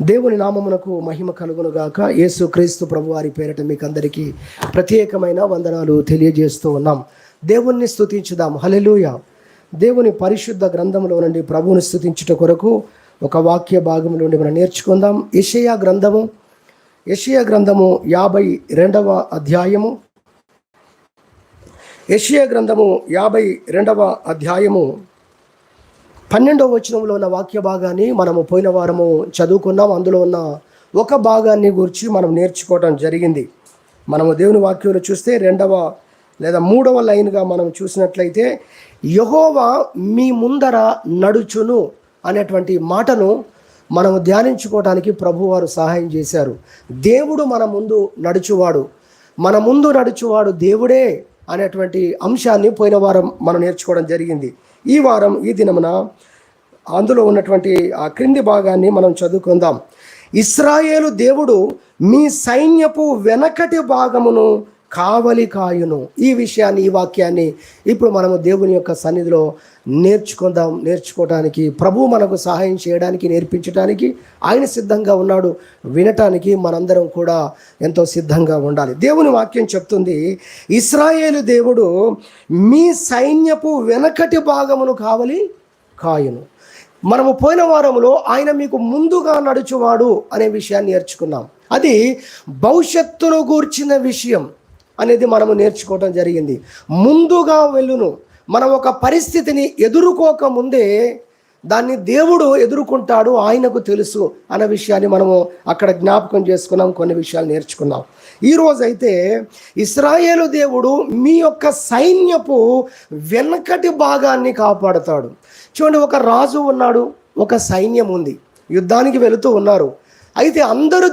దేవుని నామమునకు మహిమ కలుగునుగాక. యేసు క్రీస్తు ప్రభువారి పేరిట మీకు అందరికీ ప్రత్యేకమైన వందనాలు తెలియజేస్తూ ఉన్నాం. దేవుణ్ణి స్తుతించుదాం. హల్లెలూయా. దేవుని పరిశుద్ధ గ్రంథంలో నుండి ప్రభువుని స్తుతించుట కొరకు ఒక వాక్య భాగం నుండి మనం నేర్చుకుందాం. యెషయా గ్రంథము 52వ అధ్యాయము. యెషయా గ్రంథము 52వ అధ్యాయము 12వ వచనంలో ఉన్న వాక్య భాగాన్ని మనము పోయిన వారము చదువుకున్నాం. అందులో ఉన్న ఒక భాగాన్ని గురించి మనం నేర్చుకోవడం జరిగింది. మనము దేవుని వాక్యంలో చూస్తే 2వ లేదా 3వ లైన్గా మనం చూసినట్లయితే యెహోవా మీ ముందర నడుచును అనేటువంటి మాటను మనము ధ్యానించుకోవడానికి ప్రభువారు సహాయం చేశారు. దేవుడు మన ముందు నడుచువాడు దేవుడే అనేటువంటి అంశాన్ని పోయిన వారం మనం నేర్చుకోవడం జరిగింది. ఈ వారం ఈ దినమున అందులో ఉన్నటువంటి ఆ క్రింది భాగాన్ని మనం చదువుకుందాం. ఇశ్రాయేలు దేవుడు మీ సైన్యపు వెనకటి భాగమును కావలి కాయును. ఈ విషయాన్ని, ఈ వాక్యాన్ని ఇప్పుడు మనము దేవుని యొక్క సన్నిధిలో నేర్చుకోవడానికి ప్రభువు మనకు సహాయం చేయడానికి, నేర్పించడానికి ఆయన సిద్ధంగా ఉన్నాడు. వినటానికి మనందరం కూడా ఎంతో సిద్ధంగా ఉండాలి. దేవుని వాక్యం చెప్తుంది, ఇశ్రాయేలు దేవుడు మీ సైన్యపు వెనకటి భాగమును కావలి కాయును. మనము పోయిన వారంలో ఆయన మీకు ముందుగా నడుచువాడు అనే విషయాన్ని నేర్చుకున్నాం. అది భవిష్యత్తును గూర్చిన విషయం అనేది మనము నేర్చుకోవడం జరిగింది. ముందుగా వెళ్ళును. మనం ఒక పరిస్థితిని ఎదుర్కోక ముందే దాన్ని దేవుడు ఎదుర్కొంటాడు, ఆయనకు తెలుసు అన్న విషయాన్ని మనము అక్కడ జ్ఞాపకం చేసుకున్నాం. కొన్ని విషయాలు నేర్చుకున్నాం. ఈరోజైతే ఇశ్రాయేలు దేవుడు మీ యొక్క సైన్యపు వెనకటి భాగాన్ని కాపాడుతాడు. చూడండి, ఒక రాజు ఉన్నాడు, ఒక సైన్యం ఉంది, యుద్ధానికి వెళుతూ ఉన్నారు. అయితే అందరి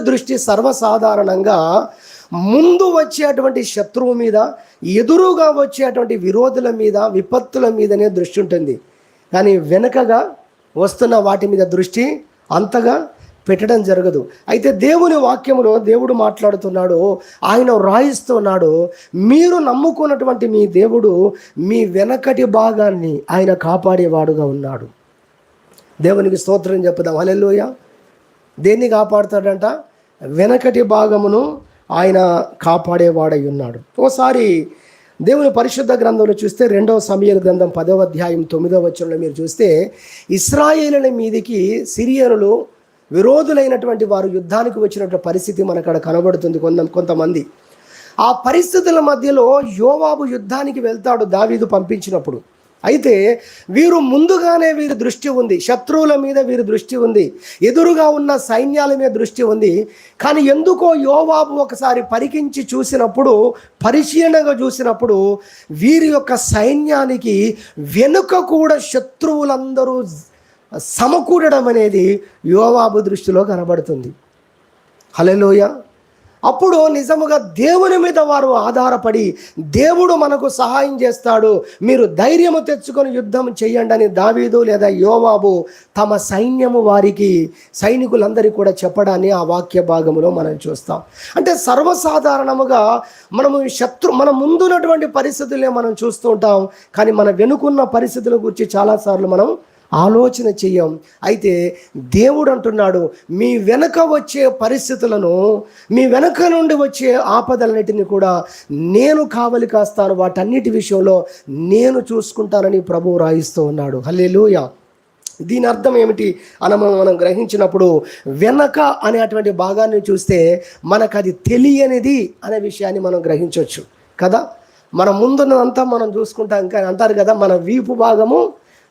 దృష్టి సర్వసాధారణంగా ముందు వచ్చేటువంటి శత్రువు మీద, ఎదురుగా వచ్చేటువంటి విరోధుల మీద, విపత్తుల మీదనే దృష్టి ఉంటుంది. కానీ వెనుకగా వస్తున్న వాటి మీద దృష్టి అంతగా పెట్టడం జరగదు. అయితే దేవుని వాక్యములో దేవుడు మాట్లాడుతున్నాడు, ఆయన రాయిస్తున్నాడు, మీరు నమ్ముకున్నటువంటి మీ దేవుడు మీ వెనకటి భాగాన్ని ఆయన కాపాడేవాడుగా ఉన్నాడు. దేవునికి స్తోత్రం చెప్పుదాం. హల్లెలూయా. దేన్ని కాపాడుతాడంట? వెనకటి భాగమును ఆయన కాపాడేవాడై ఉన్నాడు. ఓసారి దేవుని పరిశుద్ధ గ్రంథంలో చూస్తే 2వ సమూయేలు గ్రంథం 10వ అధ్యాయం 9వ వచనంలో మీరు చూస్తే, ఇశ్రాయేలుల మీదికి సిరియనులు విరోధులైనటువంటి వారు యుద్ధానికి వచ్చినటువంటి పరిస్థితి మనకు అక్కడ కనబడుతుంది. కొంతమంది ఆ పరిస్థితుల మధ్యలో యోవాబు యుద్ధానికి వెళ్తాడు దావీదు పంపించినప్పుడు. అయితే వీరి దృష్టి ఉంది, శత్రువుల మీద వీరి దృష్టి ఉంది, ఎదురుగా ఉన్న సైన్యాల మీద దృష్టి ఉంది. కానీ ఎందుకో యోవాబు ఒకసారి పరిశీలనగా చూసినప్పుడు వీరి యొక్క సైన్యానికి వెనుక కూడా శత్రువులందరూ సమకూడడం అనేది యోవాబు దృష్టిలో కనబడుతుంది. హల్లెలూయా. అప్పుడు నిజముగా దేవుని మీద వారు ఆధారపడి, దేవుడు మనకు సహాయం చేస్తాడు, మీరు ధైర్యము తెచ్చుకొని యుద్ధం చేయండి అని దావీదు లేదా యోవాబు తమ సైనికులందరికీ కూడా చెప్పడాన్ని ఆ వాక్య భాగంలో మనం చూస్తాం. అంటే సర్వసాధారణముగా మన ముందున్నటువంటి పరిస్థితులే మనం చూస్తూ ఉంటాం, కానీ మన వెనుకున్న పరిస్థితుల గురించి చాలాసార్లు మనం ఆలోచన చెయ్యం. అయితే దేవుడు అంటున్నాడు, మీ వెనక వచ్చే పరిస్థితులను, మీ వెనక నుండి వచ్చే ఆపదలన్నిటిని కూడా నేను కావలి కాస్తాను, వాటన్నిటి విషయంలో నేను చూసుకుంటానని ప్రభువు రాయిస్తూ ఉన్నాడు. హల్లెలూయా. దీని అర్థం ఏమిటి అని మనం గ్రహించినప్పుడు, వెనక అనేటువంటి భాగాన్ని చూస్తే మనకు అది తెలియనిది అనే విషయాన్ని మనం గ్రహించవచ్చు కదా. మన ముందున్నదంతా మనం చూసుకుంటాం, కానీ అంటారు కదా, మన వీపు భాగము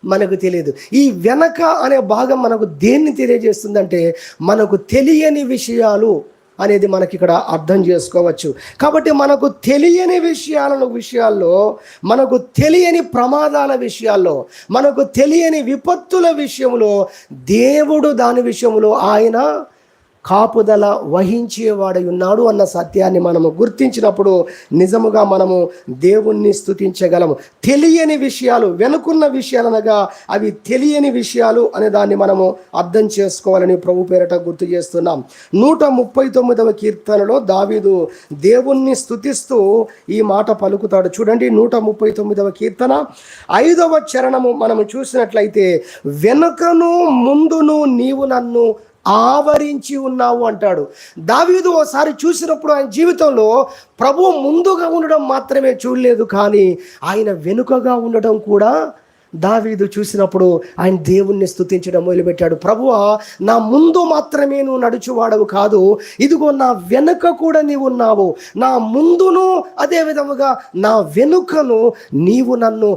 మనకు తెలియదు. ఈ వెనక అనే భాగం మనకు దేన్ని తెలియజేస్తుందంటే, మనకు తెలియని విషయాలు అనేది మనకి ఇక్కడ అర్థం చేసుకోవచ్చు. కాబట్టి మనకు తెలియని విషయాల్లో, మనకు తెలియని ప్రమాదాల విషయాల్లో, మనకు తెలియని విపత్తుల విషయంలో దేవుడు దాని విషయంలో ఆయన కాపుదల వహించేవాడై ఉన్నాడు అన్న సత్యాన్ని మనము గుర్తించినప్పుడు నిజముగా మనము దేవుణ్ణి స్తుతించగలము. తెలియని విషయాలు, వెనుకున్న విషయాలనగా అవి తెలియని విషయాలు అనే దాన్ని మనము అర్థం చేసుకోవాలని ప్రభు పేరట గుర్తు చేస్తున్నాం. 139వ కీర్తనలో దావీదు దేవుణ్ణి స్తుతిస్తూ ఈ మాట పలుకుతాడు. చూడండి, 139వ కీర్తన 5వ చరణము మనము చూసినట్లయితే, వెనుకను ముందును నీవు నన్ను ఆవరించి ఉన్నావు అంటాడు. దావీదు ఓసారి చూసినప్పుడు ఆయన జీవితంలో ప్రభు ముందుగా ఉండడం మాత్రమే చూడలేదు, కానీ ఆయన వెనుకగా ఉండడం కూడా దావీదు చూసినప్పుడు ఆయన దేవుణ్ణి స్తుతించడం మొదలుపెట్టాడు. ప్రభువా, నా ముందు మాత్రమే నువ్వు నడుచువాడవు కాదు, ఇదిగో నా వెనుక కూడా నీవు ఉన్నావు. నా ముందును అదే విధముగా నా వెనుకను నీవు నన్ను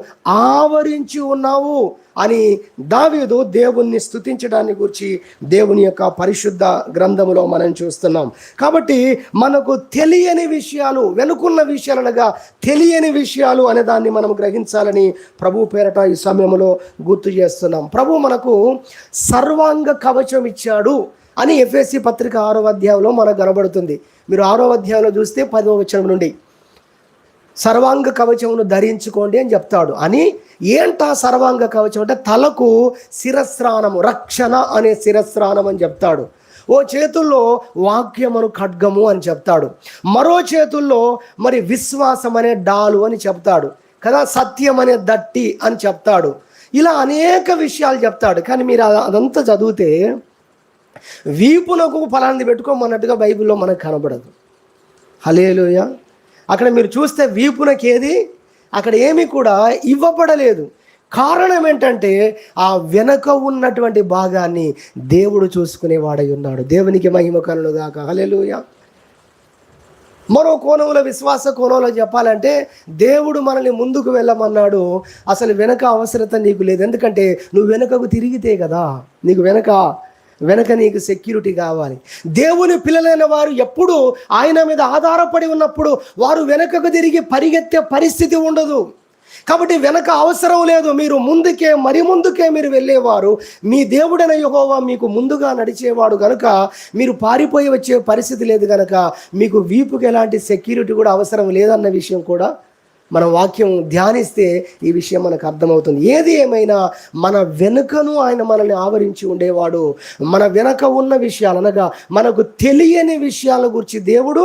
ఆవరించి ఉన్నావు అని దావీదు దేవుణ్ణి స్తుతించడాన్ని గురించి దేవుని యొక్క పరిశుద్ధ గ్రంథములో మనం చూస్తున్నాం. కాబట్టి మనకు తెలియని విషయాలు, వెనుకున్న విషయాలనగా తెలియని విషయాలు అనే దాన్ని మనం గ్రహించాలని ప్రభు పేరట ఈ సమయంలో గుర్తు చేస్తున్నాం. ప్రభు మనకు సర్వాంగ కవచం ఇచ్చాడు అని ఎఫెసీ పత్రిక 6వ అధ్యాయంలో మనకు కనబడుతుంది. మీరు 6వ అధ్యాయంలో చూస్తే 10వ వచనం నుండి సర్వాంగ కవచమును ధరించుకోండి అని చెప్తాడు. అని ఏంటా సర్వాంగ కవచం అంటే తలకు శిరస్త్రాణము, రక్షణ అనే శిరస్త్రాణం అని చెప్తాడు. ఓ చేతుల్లో వాక్యమును ఖడ్గము అని చెప్తాడు, మరో చేతుల్లో మరి విశ్వాసం అనే డాలు అని చెప్తాడు కదా, సత్యం అనే దట్టి అని చెప్తాడు. ఇలా అనేక విషయాలు చెప్తాడు. కానీ మీరు అదంతా చదివితే వీపునకు ఫలాన్ని పెట్టుకోమన్నట్టుగా బైబిల్లో మనకు కనబడదు. హల్లెలూయా. అక్కడ మీరు చూస్తే వీపునకి ఏది అక్కడ ఏమీ కూడా ఇవ్వబడలేదు. కారణం ఏంటంటే ఆ వెనక ఉన్నటువంటి భాగాన్ని దేవుడు చూసుకునేవాడై ఉన్నాడు. దేవునికి మహిమ కలుగును గాక. హల్లెలూయా. మరో కోణంలో, విశ్వాస కోణంలో చెప్పాలంటే దేవుడు మనల్ని ముందుకు వెళ్ళమన్నాడు. అసలు వెనక అవసరత నీకు లేదు. ఎందుకంటే నువ్వు వెనకకు తిరిగితే కదా, నీకు వెనక నీకు సెక్యూరిటీ కావాలి. దేవుని పిల్లలైన వారు ఎప్పుడు ఆయన మీద ఆధారపడి ఉన్నప్పుడు వారు వెనకకు తిరిగి పరిగెత్తే పరిస్థితి ఉండదు. కాబట్టి వెనక అవసరం లేదు. మీరు ముందుకే, మరి ముందుకే మీరు వెళ్ళేవారు. మీ దేవుడైన యెహోవా మీకు ముందుగా నడిచేవాడు కనుక మీరు పారిపోయి వచ్చే పరిస్థితి లేదు. కనుక మీకు వీపుకి ఎలాంటి సెక్యూరిటీ కూడా అవసరం లేదన్న విషయం కూడా మనం వాక్యం ధ్యానిస్తే ఈ విషయం మనకు అర్థమవుతుంది. ఏది ఏమైనా మన వెనుకను ఆయన మనల్ని ఆవరించి ఉండేవాడు. మన వెనక ఉన్న విషయాలు అనగా మనకు తెలియని విషయాల గురించి దేవుడు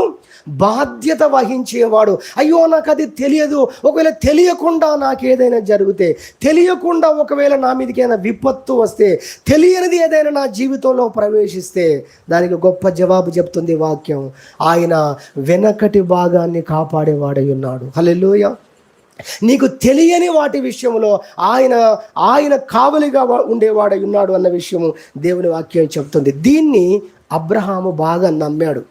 బాధ్యత వహించేవాడు. అయ్యో నాకు అది తెలియదు, ఒకవేళ తెలియకుండా నాకు ఏదైనా జరిగితే, తెలియకుండా ఒకవేళ నా మీదకైనా విపత్తు వస్తే, తెలియనిది ఏదైనా నా జీవితంలో ప్రవేశిస్తే దానికి గొప్ప జవాబు చెప్తుంది వాక్యం. ఆయన వెనకటి భాగాన్ని కాపాడేవాడై ఉన్నాడు. హల్లెలూయా. నీకు తెలియని వాటి విషయంలో ఆయన కావలిగా ఉండేవాడై ఉన్నాడు అన్న విషయము దేవుని వాక్యం చెప్తుంది. దీన్ని అబ్రహాము బాగా నమ్మాడు.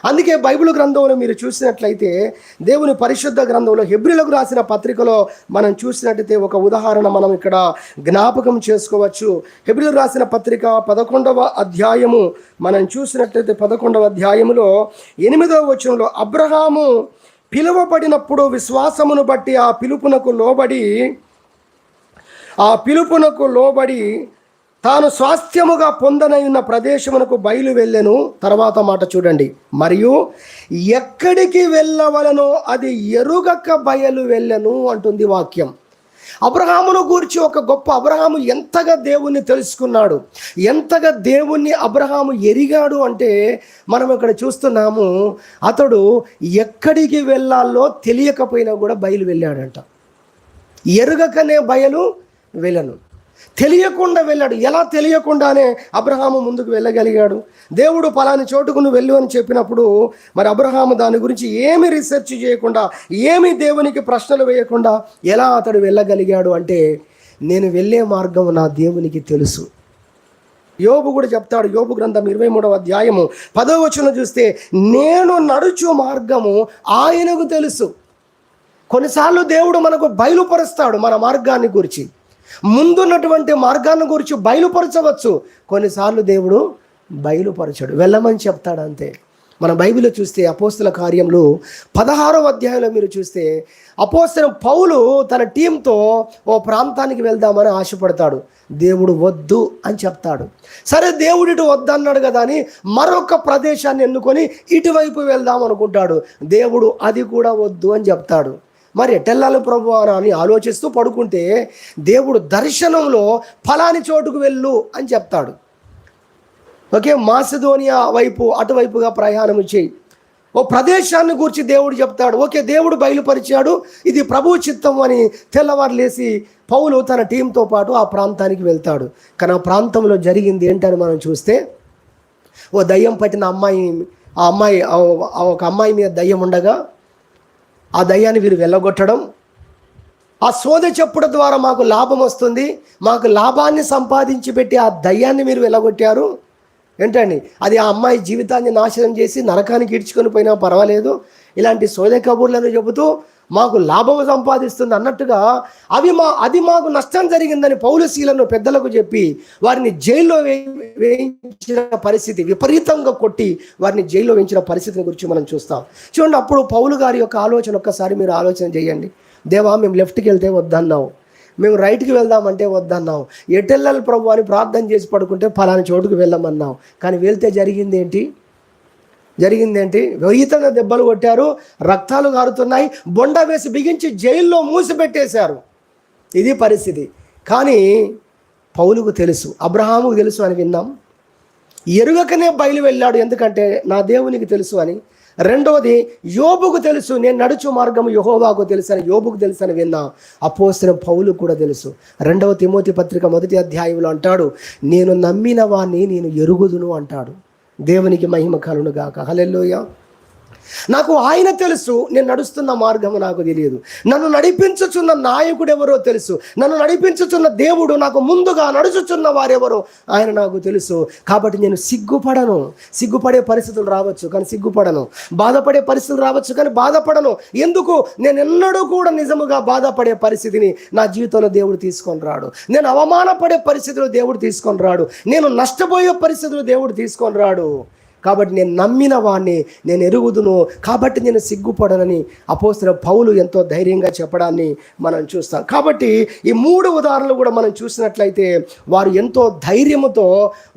అందుకే బైబిల్ గ్రంథంలో మీరు చూసినట్లయితే, దేవుని పరిశుద్ధ గ్రంథంలో హెబ్రీలకు రాసిన పత్రికలో మనం చూసినట్లయితే ఒక ఉదాహరణ మనం ఇక్కడ జ్ఞాపకం చేసుకోవచ్చు. హెబ్రీలకు రాసిన పత్రిక 11వ అధ్యాయము మనం చూసినట్లయితే 11వ అధ్యాయములో 8వ వచనంలో, అబ్రహాము పిలువబడినప్పుడు విశ్వాసమును బట్టి ఆ పిలుపునకు లోబడి తాను స్వాస్థ్యముగా పొందనయున్న ప్రదేశమునకు బయలు వెళ్ళెను. తర్వాత మాట చూడండి, మరియు ఎక్కడికి వెళ్ళవలనో అది ఎరుగక బయలు వెళ్ళెను అంటుంది వాక్యం. అబ్రహామును గూర్చి ఒక గొప్ప అబ్రహాము ఎంతగా దేవుణ్ణి తెలుసుకున్నాడు, ఎంతగా దేవుణ్ణి అబ్రహాము ఎరిగాడు అంటే మనం ఇక్కడ చూస్తున్నాము. అతడు ఎక్కడికి వెళ్ళాలో తెలియకపోయినా కూడా బయలు వెళ్ళాడంట. ఎరుగకనే బయలు వెళ్ళను, తెలియకుండా వెళ్ళాడు. ఎలా తెలియకుండానే అబ్రహాము ముందుకు వెళ్ళగలిగాడు? దేవుడు పలాని చోటుకు నువ్వు వెళ్ళు అని చెప్పినప్పుడు మరి అబ్రహాము దాని గురించి ఏమి రీసెర్చ్ చేయకుండా, ఏమి దేవునికి ప్రశ్నలు వేయకుండా ఎలా అతడు వెళ్ళగలిగాడు అంటే, నేను వెళ్ళే మార్గం నా దేవునికి తెలుసు. యోబు కూడా చెప్తాడు. యోబు గ్రంథం 23వ అధ్యాయము 10వ వచనం చూస్తే, నేను నడుచు మార్గము ఆయనకు తెలుసు. కొన్నిసార్లు దేవుడు మనకు బయలుపరుస్తాడు మన మార్గాన్ని గురించి, ముందున్నటువంటి మార్గాన్ని గురించి బయలుపరచవచ్చు. కొన్నిసార్లు దేవుడు బయలుపరచడు, వెళ్ళమని చెప్తాడు అంతే. మన బైబిల్లో చూస్తే అపోస్తల కార్యంలో 16వ అధ్యాయంలో మీరు చూస్తే అపోస్తలుడు పౌలు తన టీంతో ఓ ప్రాంతానికి వెళ్దామని ఆశపడతాడు. దేవుడు వద్దు అని చెప్తాడు. సరే దేవుడు ఇటు వద్దన్నాడు కదా అని మరొక ప్రదేశాన్ని ఎన్నుకొని ఇటువైపు వెళ్దాం అనుకుంటాడు. దేవుడు అది కూడా వద్దు అని చెప్తాడు. మరి ఎటెళ్ళాలి ప్రభు అని ఆలోచిస్తూ పడుకుంటే దేవుడు దర్శనంలో ఫలాని చోటుకు వెళ్ళు అని చెప్తాడు. ఓకే, మాసిదోనియా వైపు అటువైపుగా ప్రయాణం చేయి. ఓ ప్రదేశాన్ని గురించి దేవుడు చెప్తాడు. ఓకే, దేవుడు బయలుపరిచాడు, ఇది ప్రభు చిత్తం అని తెల్లవారు లేసి పౌలు తన టీంతో పాటు ఆ ప్రాంతానికి వెళ్తాడు. కానీ ఆ ప్రాంతంలో జరిగింది ఏంటని మనం చూస్తే, ఓ దయ్యం పట్టిన అమ్మాయి ఒక అమ్మాయి మీద దయ్యం ఉండగా ఆ దయ్యాన్ని వీరు వెళ్ళగొట్టడం, ఆ సోద చెప్పుడ ద్వారా మాకు లాభం వస్తుంది, మాకు లాభాన్ని సంపాదించి పెట్టి ఆ దయ్యాన్ని మీరు వెళ్ళగొట్టారు ఏంటండి, అది ఆ అమ్మాయి జీవితాన్ని నాశనం చేసి నరకానికి ఈడ్చుకొని పోయినా పర్వాలేదు, ఇలాంటి సోద కబుర్లను చెబుతూ మాకు లాభం సంపాదిస్తుంది అన్నట్టుగా అది మాకు నష్టం జరిగిందని పౌలుశీలను పెద్దలకు చెప్పి వారిని జైల్లో వేయించిన పరిస్థితి, విపరీతంగా కొట్టి వారిని జైల్లో వేయించిన పరిస్థితిని గురించి మనం చూస్తాం. చూడండి, అప్పుడు పౌలు గారి యొక్క ఆలోచన ఒక్కసారి మీరు ఆలోచన చేయండి. దేవా, మేము లెఫ్ట్కి వెళ్తే వద్దన్నావు, మేము రైట్కి వెళ్దామంటే వద్దన్నావు, ఎటెళ్ళాలి ప్రభు అని ప్రార్థన చేసి పడుకుంటే ఫలాని చోటుకు వెళ్ళమన్నావు. కానీ వెళ్తే జరిగింది ఏంటి? విపరీతంగా దెబ్బలు కొట్టారు, రక్తాలు కారుతున్నాయి, బొండ వేసి బిగించి జైల్లో మూసిపెట్టేశారు. ఇది పరిస్థితి. కానీ పౌలుకు తెలుసు, అబ్రహాముకు తెలుసు అని విన్నాం. ఎరుగకనే బయలు వెళ్ళాడు, ఎందుకంటే నా దేవునికి తెలుసు అని. రెండవది, యోబుకు తెలుసు, నేను నడుచు మార్గము యెహోవాకు తెలుసు అని యోబుకు తెలుసు అని విన్నా. అపోస్తలుడైన పౌలు కూడా తెలుసు. 2వ తిమోతి పత్రిక 1వ అధ్యాయంలో అంటాడు, నేను నమ్మిన వాణ్ణి నేను ఎరుగుదును అంటాడు. దేవునికి మహిమ కలుగును గాక. హల్లెలూయా. నాకు ఆయన తెలుసు, నేను నడుస్తున్న మార్గము నాకు తెలియదు. నన్ను నడిపించుచున్న నాయకుడు ఎవరో తెలుసు, నన్ను నడిపించుచున్న దేవుడు నాకు ముందుగా నడుచుచున్న వారెవరో ఆయన నాకు తెలుసు. కాబట్టి నేను సిగ్గుపడే పరిస్థితులు రావచ్చు కానీ సిగ్గుపడను, బాధపడే పరిస్థితులు రావచ్చు కానీ బాధపడను. ఎందుకు? నేను ఎన్నడూ కూడా నిజముగా బాధపడే పరిస్థితిని నా జీవితంలో దేవుడు తీసుకొని రాడు. నేను అవమానపడే పరిస్థితులు దేవుడు తీసుకొని రాడు. నేను నష్టపోయే పరిస్థితులు దేవుడు తీసుకొని రాడు. కాబట్టి నేను నమ్మిన వాడిని నేను ఎరుగుదును, కాబట్టి నేను సిగ్గుపడనని అపోస్తలుడైన పౌలు ఎంతో ధైర్యంగా చెప్పడాన్ని మనం చూస్తాం. కాబట్టి ఈ 3 ఉదాహరణలు కూడా మనం చూసినట్లయితే వారు ఎంతో ధైర్యముతో,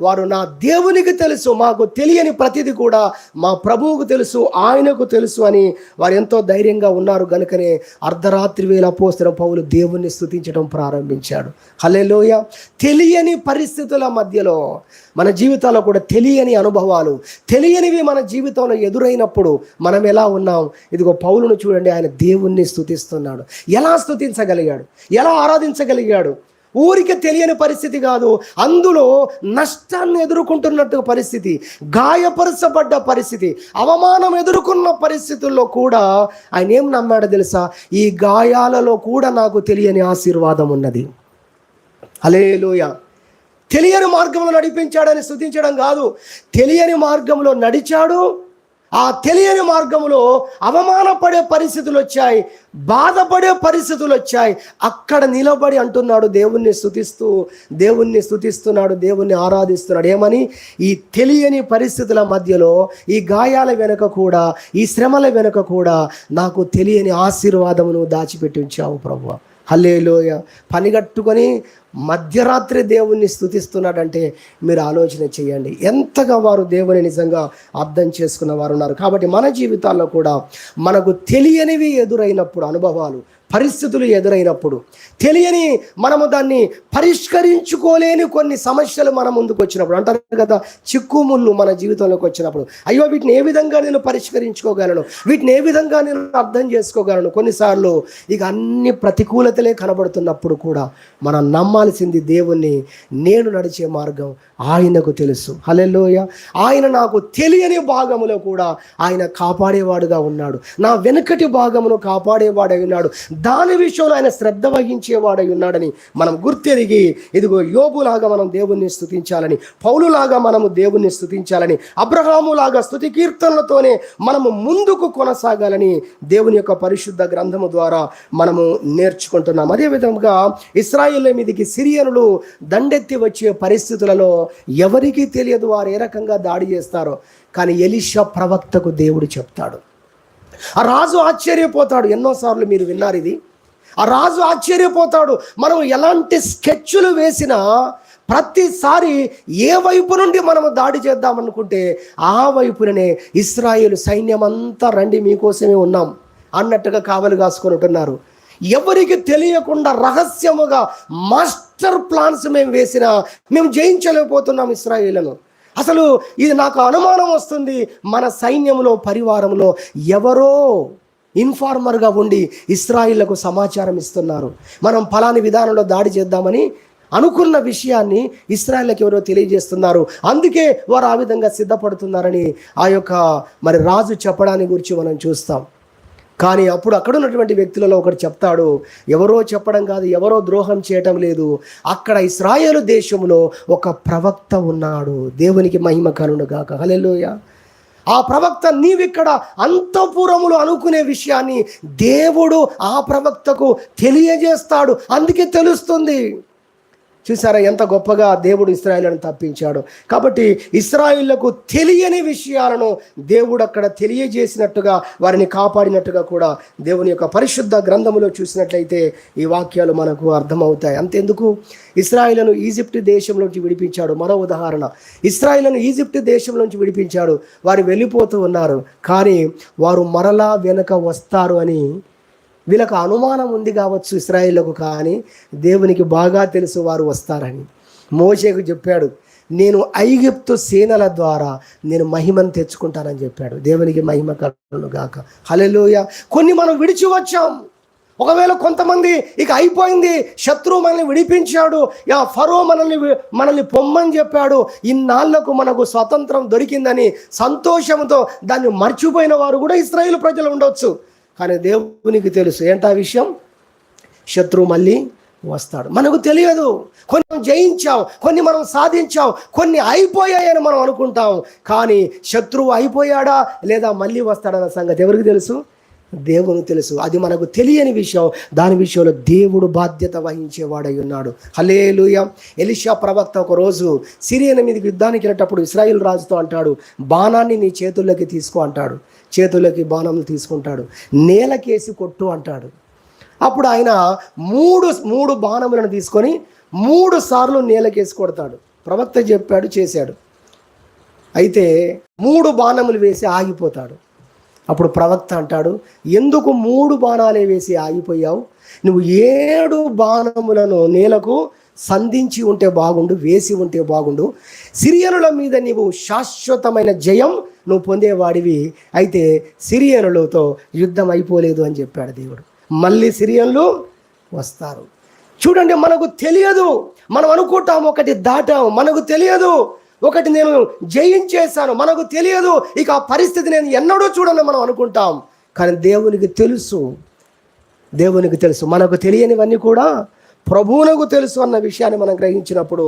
వారు నా దేవునికి తెలుసు, మాకు తెలియని ప్రతిదీ కూడా మా ప్రభువుకు తెలుసు, ఆయనకు తెలుసు అని వారు ఎంతో ధైర్యంగా ఉన్నారు. కనుకనే అర్ధరాత్రి వేళ అపోస్తలుడైన పౌలు దేవుణ్ణి స్తుతించడం ప్రారంభించాడు. హల్లెలూయా. తెలియని పరిస్థితుల మధ్యలో మన జీవితాల్లో కూడా తెలియని అనుభవాలు, తెలియనివి మన జీవితంలో ఎదురైనప్పుడు మనం ఎలా ఉన్నాం? ఇదిగో పౌలును చూడండి, ఆయన దేవుణ్ణి స్తుతిస్తున్నాడు. ఎలా స్తుతించగలిగాడు? ఎలా ఆరాధించగలిగాడు? ఊరికే తెలియని పరిస్థితి కాదు, అందులో నష్టాన్ని ఎదుర్కొంటున్నట్టు పరిస్థితి, గాయపరచబడ్డ పరిస్థితి, అవమానం ఎదుర్కొన్న పరిస్థితుల్లో కూడా ఆయన ఏం నమ్మాడో తెలుసా? ఈ గాయాలలో కూడా నాకు తెలియని ఆశీర్వాదం ఉన్నది. హల్లెలూయా. తెలియని మార్గంలో నడిపించాడని స్తుతించడం కాదు, తెలియని మార్గంలో నడిచాడు. ఆ తెలియని మార్గంలో అవమానపడే పరిస్థితులు వచ్చాయి, బాధపడే పరిస్థితులు వచ్చాయి. అక్కడ నిలబడి అంటున్నాడు, దేవుణ్ణి స్తుతిస్తున్నాడు, దేవుణ్ణి ఆరాధిస్తున్నాడు. ఏమని? ఈ తెలియని పరిస్థితుల మధ్యలో, ఈ గాయాల వెనుక కూడా, ఈ శ్రమల వెనుక కూడా నాకు తెలియని ఆశీర్వాదమును దాచిపెట్టి ఉంచావు ప్రభువా. హల్లెలూయా. పనిగట్టుకొని మధ్యరాత్రి దేవుణ్ణి స్తుతిస్తున్నాడంటే మీరు ఆలోచన చేయండి, ఎంతగా వారు దేవుని నిజంగా అర్థం చేసుకున్న వారు ఉన్నారు. కాబట్టి మన జీవితాల్లో కూడా మనకు తెలియనివి ఎదురైనప్పుడు, అనుభవాలు, పరిస్థితులు ఎదురైనప్పుడు, తెలియని మనము దాన్ని పరిష్కరించుకోలేని కొన్ని సమస్యలు మన ముందుకు వచ్చినప్పుడు, అంటారు కదా, చిక్కుముళ్ళు మన జీవితంలోకి వచ్చినప్పుడు, అయ్యో వీటిని ఏ విధంగా నేను పరిష్కరించుకోగలను, వీటిని ఏ విధంగా నేను అర్థం చేసుకోగలను. కొన్నిసార్లు ఇక అన్ని ప్రతికూలతలే కనబడుతున్నప్పుడు కూడా మనం నమ్మాల్సింది దేవుణ్ణి. నేను నడిచే మార్గం ఆయనకు తెలుసు. హల్లెలూయా. ఆయన నాకు తెలియని భాగములో కూడా ఆయన కాపాడేవాడుగా ఉన్నాడు, నా వెనుకటి భాగమును కాపాడేవాడై ఉన్నాడు, దాని విషయంలో ఆయన శ్రద్ధ వహించేవాడై ఉన్నాడని మనం గుర్తెరిగి, ఇదిగో యోబులాగా మనం దేవుణ్ణి స్తుతించాలని, పౌలులాగా మనము దేవుణ్ణి స్తుతించాలని, అబ్రహాములాగా స్తుతి కీర్తనలతోనే మనము ముందుకు కొనసాగాలని దేవుని యొక్క పరిశుద్ధ గ్రంథము ద్వారా మనము నేర్చుకుంటున్నాం. అదేవిధంగా ఇశ్రాయేలు మీదికి సిరియనులు దండెత్తి వచ్చే పరిస్థితులలో ఎవరికీ తెలియదు వారు ఏ రకంగా దాడి చేస్తారో. కానీ ఎలీషా ప్రవక్తకు దేవుడు చెప్తాడు. ఆ రాజు ఆశ్చర్యపోతాడు. ఎన్నోసార్లు మీరు విన్నారు ఇది. ఆ రాజు ఆశ్చర్యపోతాడు. మనం ఎలాంటి స్కెచ్లు వేసినా ప్రతిసారి ఏ వైపు నుండి మనము దాడి చేద్దామనుకుంటే ఆ వైపుననే ఇశ్రాయేలు సైన్యం అంతా రండి మీకోసమే ఉన్నాం అన్నట్టుగా కావలి కాసుకొని ఉంటున్నారు. ఎవరికి తెలియకుండా రహస్యముగా మాస్టర్ ప్లాన్స్ మేము వేసినా మేము జయించలేకపోతున్నాం ఇశ్రాయేలును. అసలు ఇది నాకు అనుమానం వస్తుంది, మన సైన్యంలో పరివారంలో ఎవరో ఇన్ఫార్మర్గా ఉండి ఇశ్రాయేలుకు సమాచారం ఇస్తున్నారు. మనం ఫలాని విధానంలో దాడి చేద్దామని అనుకున్న విషయాన్ని ఇశ్రాయేలుకి ఎవరో తెలియజేస్తున్నారు. అందుకే వారు ఆ విధంగా సిద్ధపడుతున్నారని ఆ యొక్క మరి రాజు చెప్పడాన్ని గురించి మనం చూస్తాం. కానీ అప్పుడు అక్కడ ఉన్నటువంటి వ్యక్తులలో ఒకడు చెప్తాడు, ఎవరో చెప్పడం కాదు, ఎవరో ద్రోహం చేయటం లేదు, అక్కడ ఇశ్రాయేలు దేశంలో ఒక ప్రవక్త ఉన్నాడు. దేవునికి మహిమ కలుగును గాక. హల్లెలూయా. ఆ ప్రవక్త నీవిక్కడ అంతఃపురములో అనుకునే విషయాన్ని దేవుడు ఆ ప్రవక్తకు తెలియజేస్తాడు. అందుకే తెలుస్తుంది. చూసారా ఎంత గొప్పగా దేవుడు ఇశ్రాయేలును తప్పించాడు. కాబట్టి ఇశ్రాయేలుకు తెలియని విషయాలను దేవుడు అక్కడ తెలియజేసినట్టుగా వారిని కాపాడినట్టుగా కూడా దేవుని యొక్క పరిశుద్ధ గ్రంథములో చూసినట్లయితే ఈ వాక్యాలు మనకు అర్థమవుతాయి. అంతెందుకు, ఇశ్రాయేలును ఈజిప్ట్ దేశంలోంచి విడిపించాడు. మరో ఉదాహరణ, ఇశ్రాయేలును ఈజిప్ట్ దేశంలోంచి విడిపించాడు. వారు వెళ్ళిపోతూ ఉన్నారు, కానీ వారు మరలా వెనక వస్తారు అని వీళ్ళకు అనుమానం ఉంది కావచ్చు ఇశ్రాయేలుకు, కానీ దేవునికి బాగా తెలుసు వారు వస్తారని. మోషేకు చెప్పాడు, నేను ఐగుప్తు సేనల ద్వారా నేను మహిమను తెచ్చుకుంటానని చెప్పాడు. దేవునికి మహిమ కలుగును గాక. హల్లెలూయా. కొన్ని మనం విడిచి వచ్చాం. ఒకవేళ కొంతమంది ఇక అయిపోయింది, శత్రువు మనల్ని విడిపించాడు, ఫరో మనల్ని పొమ్మని చెప్పాడు, ఇన్నాళ్లకు మనకు స్వతంత్రం దొరికిందని సంతోషంతో దాన్ని మర్చిపోయిన వారు కూడా ఇశ్రాయేలు ప్రజలు ఉండొచ్చు. కానీ దేవునికి తెలుసు ఏంటా విషయం, శత్రువు మళ్ళీ వస్తాడు. మనకు తెలియదు. కొన్ని మనం జయించాం, కొన్ని మనం సాధించాం, కొన్ని అయిపోయాయని మనం అనుకుంటాం. కానీ శత్రువు అయిపోయాడా లేదా మళ్ళీ వస్తాడన్న సంగతి ఎవరికి తెలుసు? దేవునికి తెలుసు. అది మనకు తెలియని విషయం. దాని విషయంలో దేవుడు బాధ్యత వహించేవాడై ఉన్నాడు. హల్లెలూయా. ఎలీషా ప్రవక్త ఒక రోజు సిరియన్ మీదకి యుద్ధానికి వెళ్ళేటప్పుడు ఇశ్రాయేలు రాజుతో అంటాడు, బాణాన్ని నీ చేతుల్లోకి తీసుకో అంటాడు. చేతుల్లోకి బాణంలు తీసుకుంటాడు, నేలకేసి కొట్టు అంటాడు. అప్పుడు ఆయన మూడు బాణములను తీసుకొని 3 సార్లు నేలకేసి కొడతాడు. ప్రవక్త చెప్పాడు, చేశాడు. అయితే 3 బాణములు వేసి ఆగిపోతాడు. అప్పుడు ప్రవక్త అంటాడు, ఎందుకు 3 బాణాలే వేసి ఆగిపోయావు? నువ్వు 7 బాణములను నేలకు సంధించి ఉంటే బాగుండు, వేసి ఉంటే బాగుండు. సిరియనుల మీద నీవు శాశ్వతమైన జయం నువ్వు పొందేవాడివి. అయితే సిరియనులతో యుద్ధం అయిపోలేదు అని చెప్పాడు దేవుడు. మళ్ళీ సిరియన్లు వస్తారు. చూడండి, మనకు తెలియదు. మనం అనుకుంటాం ఒకటి దాటాం, మనకు తెలియదు. ఒకటి నేను జయించేశాను, మనకు తెలియదు. ఇక ఆ పరిస్థితి నేను ఎన్నడూ చూడను మనం అనుకుంటాం. కానీ దేవునికి తెలుసు. దేవునికి తెలుసు. మనకు తెలియనివన్నీ కూడా ప్రభువునకు తెలుసు అన్న విషయాన్ని మనం గ్రహించినప్పుడు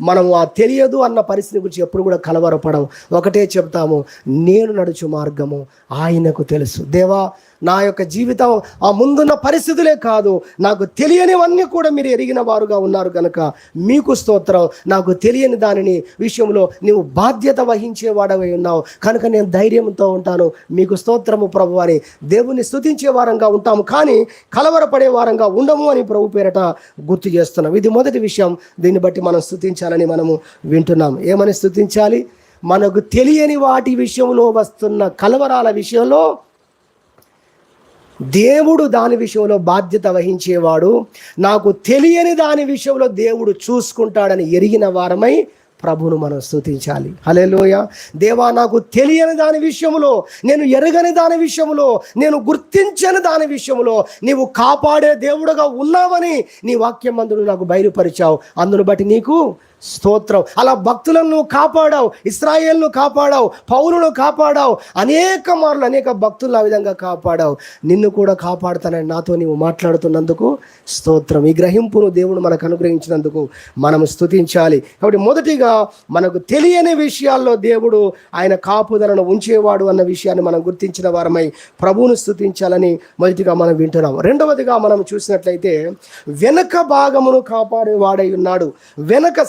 మనం ఆ తెలియదు అన్న పరిస్థితి గురించి ఎప్పుడు కూడా కలవరపడం. ఒకటే చెప్తాము, నేను నడుచు మార్గము ఆయనకు తెలుసు. దేవా, నా యొక్క జీవితం ఆ ముందున్న పరిస్థితులే కాదు, నాకు తెలియనివన్నీ కూడా మీరు ఎరిగిన వారుగా ఉన్నారు కనుక మీకు స్తోత్రం. నాకు తెలియని దానిని విషయంలో నీవు బాధ్యత వహించేవాడవై ఉన్నావు కనుక నేను ధైర్యంతో ఉంటాను. మీకు స్తోత్రము ప్రభు అని దేవుని స్తుతించే వారంగా ఉంటాము, కానీ కలవరపడే వారంగా ఉండము అని ప్రభు పేరట గుర్తు చేస్తున్నాం. ఇది మొదటి విషయం. దీన్ని బట్టి మనం స్తుతించాలని మనము వింటున్నాం. ఏమని స్తుతించాలి? మనకు తెలియని వాటి విషయంలో వస్తున్న కలవరాల విషయంలో దేవుడు దాని విషయంలో బాధ్యత వహించేవాడు. నాకు తెలియని దాని విషయంలో దేవుడు చూసుకుంటాడని ఎరిగిన వారమై ప్రభువును మనం స్తుతించాలి. హల్లెలూయా. దేవా, నాకు తెలియని దాని విషయంలో, నేను ఎరగని దాని విషయంలో, నేను గుర్తించని దాని విషయంలో నీవు కాపాడే దేవుడుగా ఉన్నావని నీ వాక్యం అందును నాకు బయలుపరిచావు. అందును బట్టి నీకు స్తోత్రం. అలా భక్తులను నువ్వు కాపాడావు, ఇశ్రాయేలును కాపాడావు, పౌలును కాపాడావు, అనేక మార్లు అనేక భక్తులను ఆ విధంగా కాపాడావు. నిన్ను కూడా కాపాడుతానని నాతో నీవు మాట్లాడుతున్నందుకు స్తోత్రం. ఈ గ్రహింపును దేవుడు మనకు అనుగ్రహించినందుకు మనము స్తుతించాలి. కాబట్టి మొదటిగా మనకు తెలియని విషయాల్లో దేవుడు ఆయన కాపుదలను ఉంచేవాడు అన్న విషయాన్ని మనం గుర్తించిన వారమై ప్రభువును స్తుతించాలని మొదటిగా మనం వింటున్నాం. రెండవదిగా మనం చూసినట్లయితే వెనక భాగమును కాపాడేవాడై ఉన్నాడు.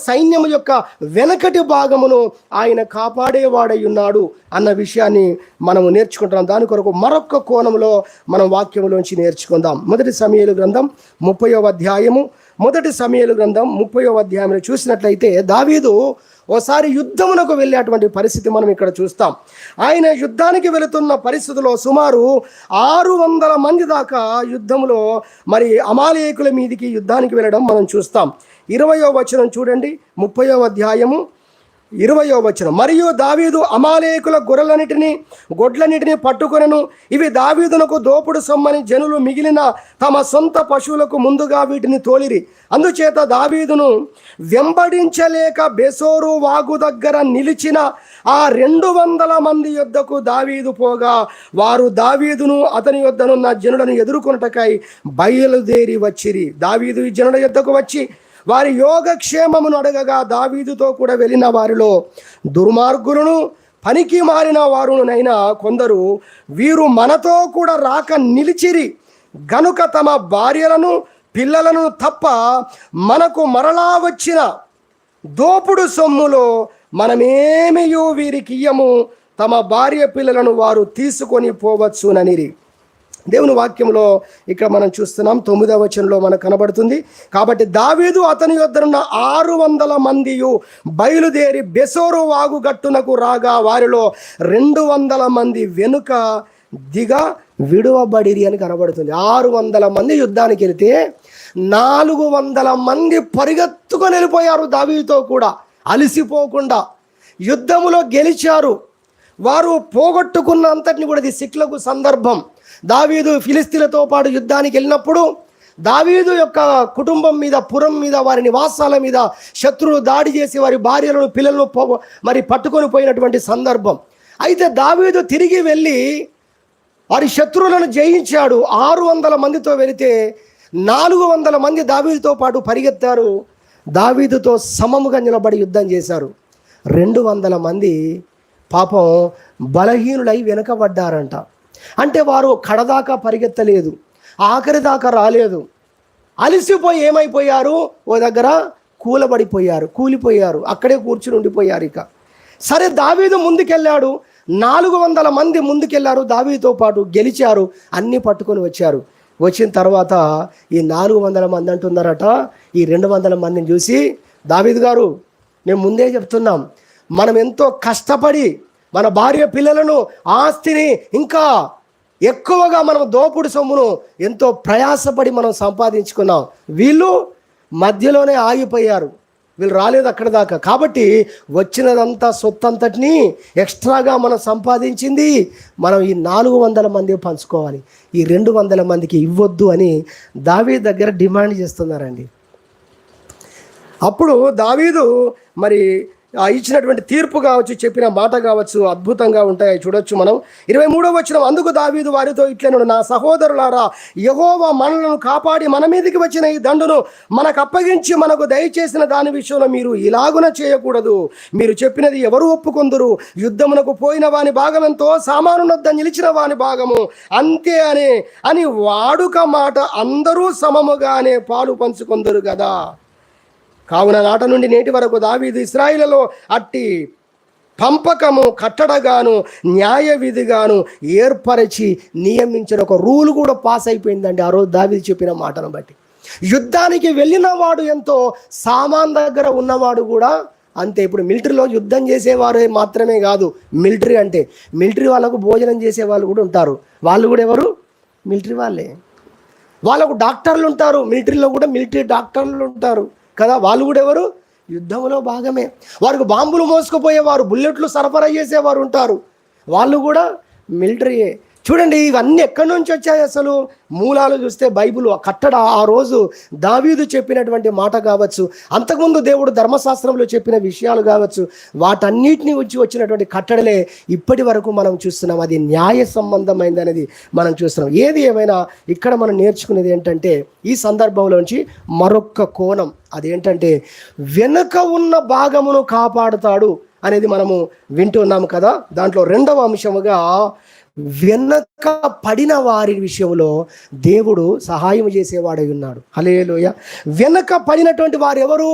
సైన్యము యొక్క వెనకటి భాగమును ఆయన కాపాడేవాడై ఉన్నాడు అన్న విషయాన్ని మనము నేర్చుకుంటున్నాం. దాని కొరకు మరొక కోణంలో మనం వాక్యములోంచి నేర్చుకుందాం. మొదటి సమూయేలు గ్రంథం 30వ అధ్యాయము. మొదటి సమూయేలు గ్రంథం 30వ అధ్యాయంలో చూసినట్లయితే దావీదు ఓసారి యుద్ధమునకు వెళ్ళేటువంటి పరిస్థితి మనం ఇక్కడ చూస్తాం. ఆయన యుద్ధానికి వెళుతున్న పరిస్థితిలో సుమారు 600 మంది దాకా యుద్ధములో మరి అమాలేకుల మీదికి యుద్ధానికి వెళ్ళడం మనం చూస్తాం. 20వ వచనం చూడండి, 30వ అధ్యాయము 20వ వచనం. మరియు దావీదు అమాలేకుల గొడ్లన్నిటిని పట్టుకొనెను. ఇవి దావీదునకు దోపుడు సొమ్మని జనులు మిగిలిన తమ సొంత పశువులకు ముందుగా వీటిని తోలిరి. అందుచేత దావీదును వెంబడించలేక బెసోరు వాగు దగ్గర నిలిచిన ఆ 200 మంది యొద్దకు దావీదు పోగా వారు దావీదును అతని యొద్దనున్న జనులను ఎదుర్కొనుటకై బయలుదేరి వచ్చిరి. దావీదు ఈ జనుల యొద్దకు వచ్చి వారి యోగక్షేమమును అడగగా దావీదుతో కూడా వెళ్ళిన వారిలో దుర్మార్గులను పనికి మారిన వారునైనా కొందరు వీరు మనతో కూడా రాక నిలిచిరి గనుక తమ భార్యలను పిల్లలను తప్ప మనకు మరలా వచ్చిన దోపుడు సొమ్ములో మనమేమియో వీరికి ఇయ్యము, తమ భార్య పిల్లలను వారు తీసుకొని పోవచ్చుననిరి. దేవుని వాక్యంలో ఇక్కడ మనం చూస్తున్నాం. 9వ వచనంలో మనకు కనబడుతుంది. కాబట్టి దావీదు అతని యొద్దనున్న 600 మందియు బయలుదేరి బెసోరు వాగు గట్టునకు రాగా వారిలో 200 మంది వెనుక దిగా విడువబడిరి అని కనబడుతుంది. 600 మంది యుద్ధానికి వెళితే 400 మంది పరిగెత్తుకొని వెళ్ళిపోయారు దావీదుతో కూడా, అలసిపోకుండా యుద్ధములో గెలిచారు. వారు పోగొట్టుకున్న అంతటిని కూడా, ఇది సిక్లకు సందర్భం. దావీదు ఫిలిస్తీన్లతో పాటు యుద్ధానికి వెళ్ళినప్పుడు దావీదు యొక్క కుటుంబం మీద, పురం మీద, వారి నివాసాల మీద శత్రువులు దాడి చేసి వారి భార్యలను పిల్లలను మరి పట్టుకొని పోయినటువంటి సందర్భం. అయితే దావీదు తిరిగి వెళ్ళి వారి శత్రువులను జయించాడు. 600 మందితో వెళితే 400 మంది దావీదుతో పాటు పరిగెత్తారు. దావీదుతో సమముగా నిలబడి యుద్ధం చేశారు. 200 మంది పాపం బలహీనులై వెనుకబడ్డారంట. అంటే వారు కడదాకా పరిగెత్తలేదు, ఆఖరి దాకా రాలేదు, అలసిపోయి ఏమైపోయారు, ఓ దగ్గర కూలిపోయారు, అక్కడే కూర్చుని ఉండిపోయారు. ఇక సరే దావీదు ముందుకెళ్ళాడు, 400 మంది ముందుకెళ్ళారు, దావీదుతో పాటు గెలిచారు, అన్నీ పట్టుకొని వచ్చారు. వచ్చిన తర్వాత ఈ 400 మంది అంటున్నారట ఈ 200 మందిని చూసి, దావీదు గారు మేము ముందే చెప్తున్నాం, మనం ఎంతో కష్టపడి మన భార్య పిల్లలను, ఆస్తిని, ఇంకా ఎక్కువగా మనం దోపుడు సొమ్మును ఎంతో ప్రయాసపడి మనం సంపాదించుకున్నాం. వీళ్ళు మధ్యలోనే ఆగిపోయారు, వీళ్ళు రాలేదు అక్కడ దాకా. కాబట్టి వచ్చినదంతా సొత్తంతటిని ఎక్స్ట్రాగా మనం సంపాదించింది మనం ఈ 400 మంది పంచుకోవాలి, ఈ 200 మందికి ఇవ్వద్దు అని దావీదు దగ్గర డిమాండ్ చేస్తున్నారండి. అప్పుడు దావీదు మరి ఇచ్చినటువంటి తీర్పు కావచ్చు, చెప్పిన మాట కావచ్చు, అద్భుతంగా ఉంటాయి. చూడొచ్చు మనం 23వ వచనం. అందుకు దావీదు వారితో ఇట్లనెను, నా సహోదరులారా, యెహోవా మనలను కాపాడి మన మీదకి వచ్చిన ఈ దండును మనకు అప్పగించి మనకు దయచేసిన దాని విషయంలో మీరు ఇలాగున చేయకూడదు. మీరు చెప్పినది ఎవరు ఒప్పుకొందురు? యుద్ధమునకు పోయిన వాని భాగం ఎంతో, సామానునొద్ద నిలిచిన వాని భాగము అంతే అని వాడుక మాట, అందరూ సమముగానే పాలు పంచుకొందురు కదా. కావున నాట నుండి నేటి వరకు దావీదు ఇశ్రాయేలులో అట్టి పంపకము కట్టడగాను న్యాయ విధిగాను ఏర్పరిచి నియమించిన ఒక రూల్ కూడా పాస్ అయిపోయిందండి ఆ రోజు దావీదు చెప్పిన మాటను బట్టి. యుద్ధానికి వెళ్ళిన వాడు ఎంతో, సామాన్ దగ్గర ఉన్నవాడు కూడా అంతే. ఇప్పుడు మిలిటరీలో యుద్ధం చేసేవారు మాత్రమే కాదు, మిలిటరీ అంటే మిలిటరీ వాళ్ళకు భోజనం చేసే వాళ్ళు కూడా ఉంటారు. వాళ్ళు కూడా ఎవరు? మిలిటరీ వాళ్ళే. వాళ్ళకు డాక్టర్లు ఉంటారు, మిలిటరీలో కూడా మిలిటరీ డాక్టర్లు ఉంటారు కదా, వాళ్ళు కూడా ఎవరు? యుద్ధంలో భాగమే. వారికి బాంబులు మోసుకుపోయేవారు, బుల్లెట్లు సరఫరా చేసేవారు ఉంటారు, వాళ్ళు కూడా మిలిటరీయే. చూడండి, ఇవన్నీ ఎక్కడి నుంచి వచ్చాయి? అసలు మూలాలు చూస్తే బైబిల్ కట్టడ ఆ రోజు దావీదు చెప్పినటువంటి మాట కావచ్చు, అంతకుముందు దేవుడు ధర్మశాస్త్రంలో చెప్పిన విషయాలు కావచ్చు, వాటన్నిటిని వచ్చినటువంటి కట్టడలే ఇప్పటి వరకు మనం చూస్తున్నాం. అది న్యాయ సంబంధమైంది అనేది మనం చూస్తున్నాం. ఏది ఏమైనా ఇక్కడ మనం నేర్చుకునేది ఏంటంటే, ఈ సందర్భంలోంచి మరొక్క కోణం, అదేంటంటే వెనుక ఉన్న భాగమును కాపాడుతాడు అనేది మనము వింటున్నాము కదా. దాంట్లో రెండవ అంశముగా వెనక పడిన వారి విషయంలో దేవుడు సహాయం చేసేవాడై ఉన్నాడు. హల్లెలూయా. వెనక పడినటువంటి వారు ఎవరు